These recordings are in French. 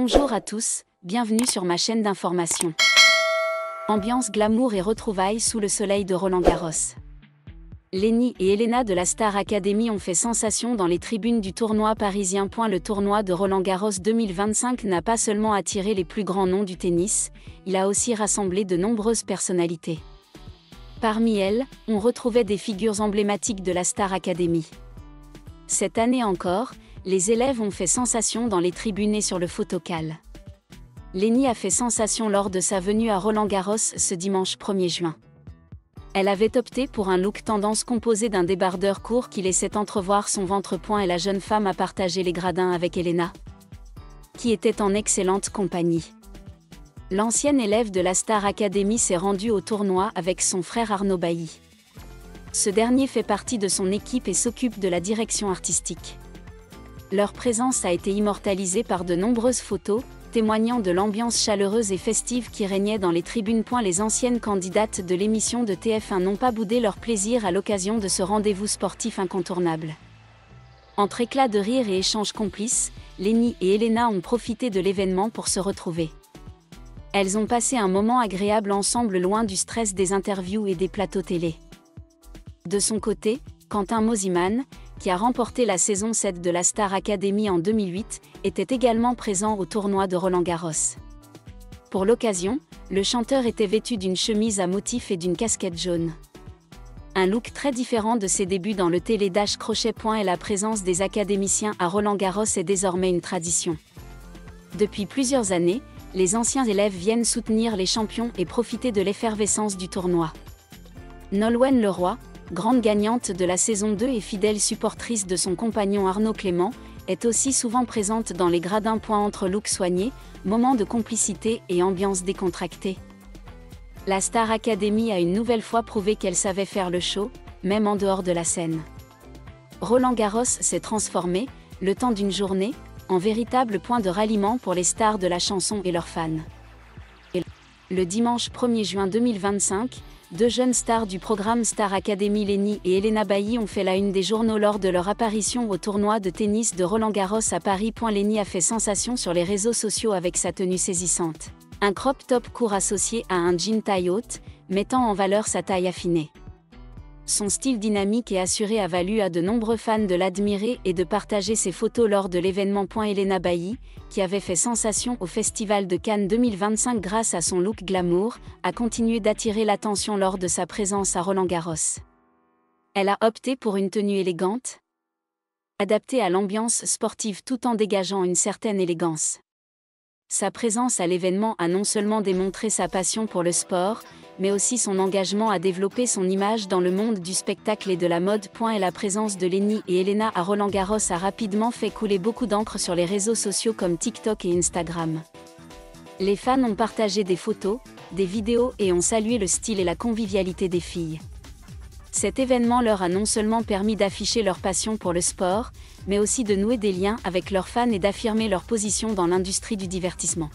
Bonjour à tous, bienvenue sur ma chaîne d'information. Ambiance glamour et retrouvailles sous le soleil de Roland-Garros. Lenny et Elena de la Star Academy ont fait sensation dans les tribunes du tournoi parisien. Le tournoi de Roland-Garros 2025 n'a pas seulement attiré les plus grands noms du tennis, il a aussi rassemblé de nombreuses personnalités. Parmi elles, on retrouvait des figures emblématiques de la Star Academy. Cette année encore, les élèves ont fait sensation dans les tribunes et sur le photocall. Lenny a fait sensation lors de sa venue à Roland-Garros ce dimanche 1er juin. Elle avait opté pour un look tendance composé d'un débardeur court qui laissait entrevoir son ventre-point et la jeune femme a partagé les gradins avec Elena, qui était en excellente compagnie. L'ancienne élève de la Star Academy s'est rendue au tournoi avec son frère Arnaud Bailly. Ce dernier fait partie de son équipe et s'occupe de la direction artistique. Leur présence a été immortalisée par de nombreuses photos, témoignant de l'ambiance chaleureuse et festive qui régnait dans les tribunes. Les anciennes candidates de l'émission de TF1 n'ont pas boudé leur plaisir à l'occasion de ce rendez-vous sportif incontournable. Entre éclats de rire et échanges complices, Lenny et Elena ont profité de l'événement pour se retrouver. Elles ont passé un moment agréable ensemble loin du stress des interviews et des plateaux télé. De son côté, Quentin Mosimann, qui a remporté la saison 7 de la Star Academy en 2008, était également présent au tournoi de Roland-Garros. Pour l'occasion, le chanteur était vêtu d'une chemise à motifs et d'une casquette jaune. Un look très différent de ses débuts dans le télé-dash crochet. Et la présence des académiciens à Roland-Garros est désormais une tradition. Depuis plusieurs années, les anciens élèves viennent soutenir les champions et profiter de l'effervescence du tournoi. Nolwenn Leroy, grande gagnante de la saison 2 et fidèle supportrice de son compagnon Arnaud Clément, est aussi souvent présente dans les gradins. Entre looks soignés, moments de complicité et ambiance décontractée. La Star Academy a une nouvelle fois prouvé qu'elle savait faire le show, même en dehors de la scène. Roland-Garros s'est transformé, le temps d'une journée, en véritable point de ralliement pour les stars de la chanson et leurs fans. Le dimanche 1er juin 2025, deux jeunes stars du programme Star Academy, Lenny et Elena Bailly, ont fait la une des journaux lors de leur apparition au tournoi de tennis de Roland-Garros à Paris. Lenny a fait sensation sur les réseaux sociaux avec sa tenue saisissante. Un crop top court associé à un jean taille haute, mettant en valeur sa taille affinée. Son style dynamique et assuré a valu à de nombreux fans de l'admirer et de partager ses photos lors de l'événement. Elena Bailly, qui avait fait sensation au Festival de Cannes 2025 grâce à son look glamour, a continué d'attirer l'attention lors de sa présence à Roland-Garros. Elle a opté pour une tenue élégante, adaptée à l'ambiance sportive tout en dégageant une certaine élégance. Sa présence à l'événement a non seulement démontré sa passion pour le sport, mais aussi son engagement à développer son image dans le monde du spectacle et de la mode. Et la présence de Lenny et Elena à Roland-Garros a rapidement fait couler beaucoup d'encre sur les réseaux sociaux comme TikTok et Instagram. Les fans ont partagé des photos, des vidéos et ont salué le style et la convivialité des filles. Cet événement leur a non seulement permis d'afficher leur passion pour le sport, mais aussi de nouer des liens avec leurs fans et d'affirmer leur position dans l'industrie du divertissement.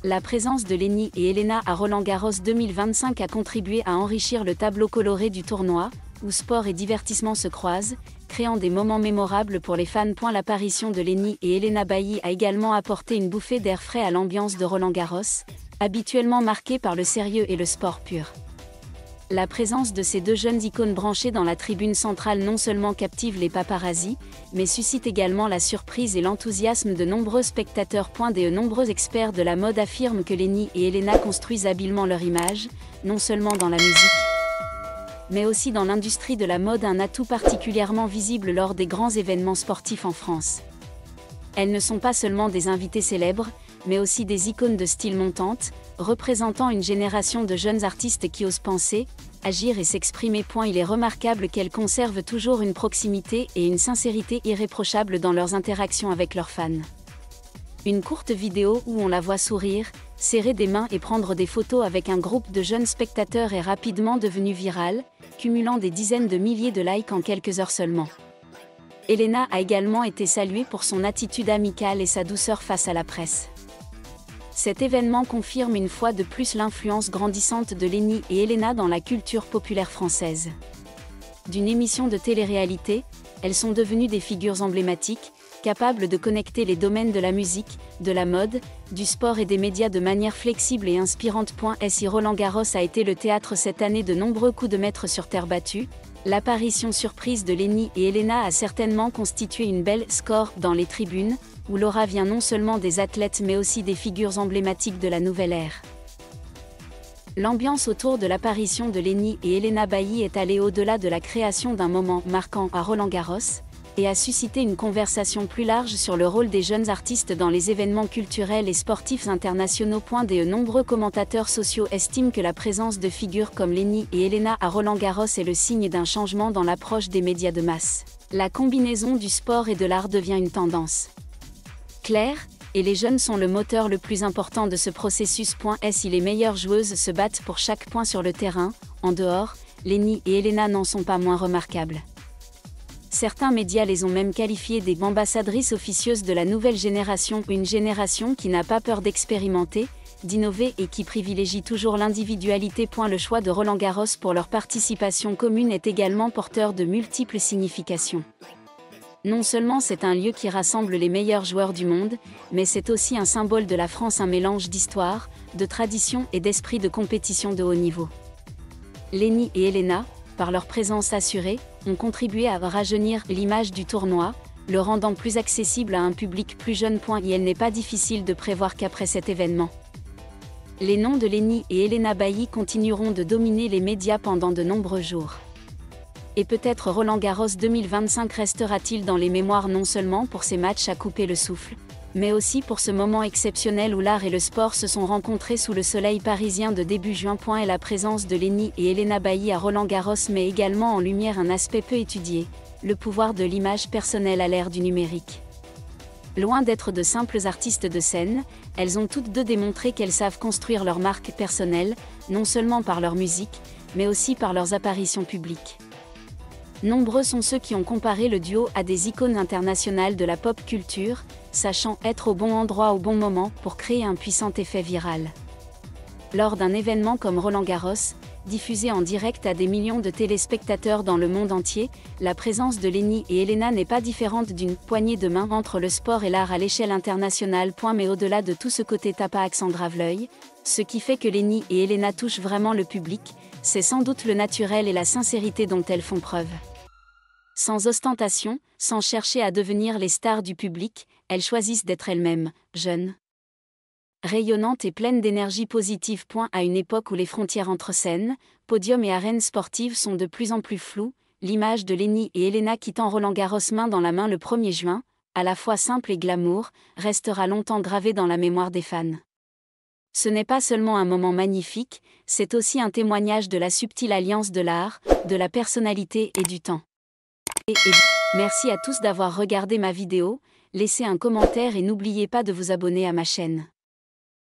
La présence de Lenny et Elena à Roland-Garros 2025 a contribué à enrichir le tableau coloré du tournoi, où sport et divertissement se croisent, créant des moments mémorables pour les fans. L'apparition de Lenny et Elena Bailly a également apporté une bouffée d'air frais à l'ambiance de Roland-Garros, habituellement marquée par le sérieux et le sport pur. La présence de ces deux jeunes icônes branchées dans la tribune centrale non seulement captive les paparazzis, mais suscite également la surprise et l'enthousiasme de nombreux spectateurs. De nombreux experts de la mode affirment que Lenny et Elena construisent habilement leur image, non seulement dans la musique, mais aussi dans l'industrie de la mode, un atout particulièrement visible lors des grands événements sportifs en France. Elles ne sont pas seulement des invités célèbres, mais aussi des icônes de style montante, représentant une génération de jeunes artistes qui osent penser, agir et s'exprimer. Il est remarquable qu'elles conservent toujours une proximité et une sincérité irréprochables dans leurs interactions avec leurs fans. Une courte vidéo où on la voit sourire, serrer des mains et prendre des photos avec un groupe de jeunes spectateurs est rapidement devenue virale, cumulant des dizaines de milliers de likes en quelques heures seulement. Elena a également été saluée pour son attitude amicale et sa douceur face à la presse. Cet événement confirme une fois de plus l'influence grandissante de Lenny et Elena dans la culture populaire française. D'une émission de télé-réalité, elles sont devenues des figures emblématiques, capable de connecter les domaines de la musique, de la mode, du sport et des médias de manière flexible et inspirante. Si Roland-Garros a été le théâtre cette année de nombreux coups de maître sur terre battue, l'apparition surprise de Lenny et Elena a certainement constitué une belle score dans les tribunes, où l'aura vient non seulement des athlètes mais aussi des figures emblématiques de la nouvelle ère. L'ambiance autour de l'apparition de Lenny et Elena Bailly est allée au-delà de la création d'un moment marquant à Roland-Garros, et a suscité une conversation plus large sur le rôle des jeunes artistes dans les événements culturels et sportifs internationaux. De nombreux commentateurs sociaux estiment que la présence de figures comme Lenny et Elena à Roland-Garros est le signe d'un changement dans l'approche des médias de masse. La combinaison du sport et de l'art devient une tendance claire, et les jeunes sont le moteur le plus important de ce processus. Si les meilleures joueuses se battent pour chaque point sur le terrain, en dehors, Lenny et Elena n'en sont pas moins remarquables. Certains médias les ont même qualifiées des ambassadrices officieuses de la nouvelle génération, une génération qui n'a pas peur d'expérimenter, d'innover et qui privilégie toujours l'individualité. Le choix de Roland-Garros pour leur participation commune est également porteur de multiples significations. Non seulement c'est un lieu qui rassemble les meilleurs joueurs du monde, mais c'est aussi un symbole de la France, un mélange d'histoire, de tradition et d'esprit de compétition de haut niveau. Lenny et Elena, par leur présence assurée, ont contribué à rajeunir l'image du tournoi, le rendant plus accessible à un public plus jeune. Il n'est pas difficile de prévoir qu'après cet événement, les noms de Lenny et Elena Bailly continueront de dominer les médias pendant de nombreux jours. Et peut-être Roland-Garros 2025 restera-t-il dans les mémoires non seulement pour ses matchs à couper le souffle, mais aussi pour ce moment exceptionnel où l'art et le sport se sont rencontrés sous le soleil parisien de début juin. Et la présence de Lenny et Elena Bailly à Roland-Garros met également en lumière un aspect peu étudié, le pouvoir de l'image personnelle à l'ère du numérique. Loin d'être de simples artistes de scène, elles ont toutes deux démontré qu'elles savent construire leur marque personnelle, non seulement par leur musique, mais aussi par leurs apparitions publiques. Nombreux sont ceux qui ont comparé le duo à des icônes internationales de la pop culture, sachant être au bon endroit au bon moment pour créer un puissant effet viral. Lors d'un événement comme Roland-Garros, diffusé en direct à des millions de téléspectateurs dans le monde entier, la présence de Lenny et Elena n'est pas différente d'une poignée de main entre le sport et l'art à l'échelle internationale. Mais au-delà de tout ce côté tapas accent grave l'œil, ce qui fait que Lenny et Elena touchent vraiment le public, c'est sans doute le naturel et la sincérité dont elles font preuve. Sans ostentation, sans chercher à devenir les stars du public, elles choisissent d'être elles-mêmes, jeunes, rayonnantes et pleines d'énergie positive. À une époque où les frontières entre scène, podium et arène sportive sont de plus en plus floues, l'image de Lenny et Elena quittant Roland-Garros main dans la main le 1er juin, à la fois simple et glamour, restera longtemps gravée dans la mémoire des fans. Ce n'est pas seulement un moment magnifique, c'est aussi un témoignage de la subtile alliance de l'art, de la personnalité et du temps. Merci à tous d'avoir regardé ma vidéo, laissez un commentaire et n'oubliez pas de vous abonner à ma chaîne.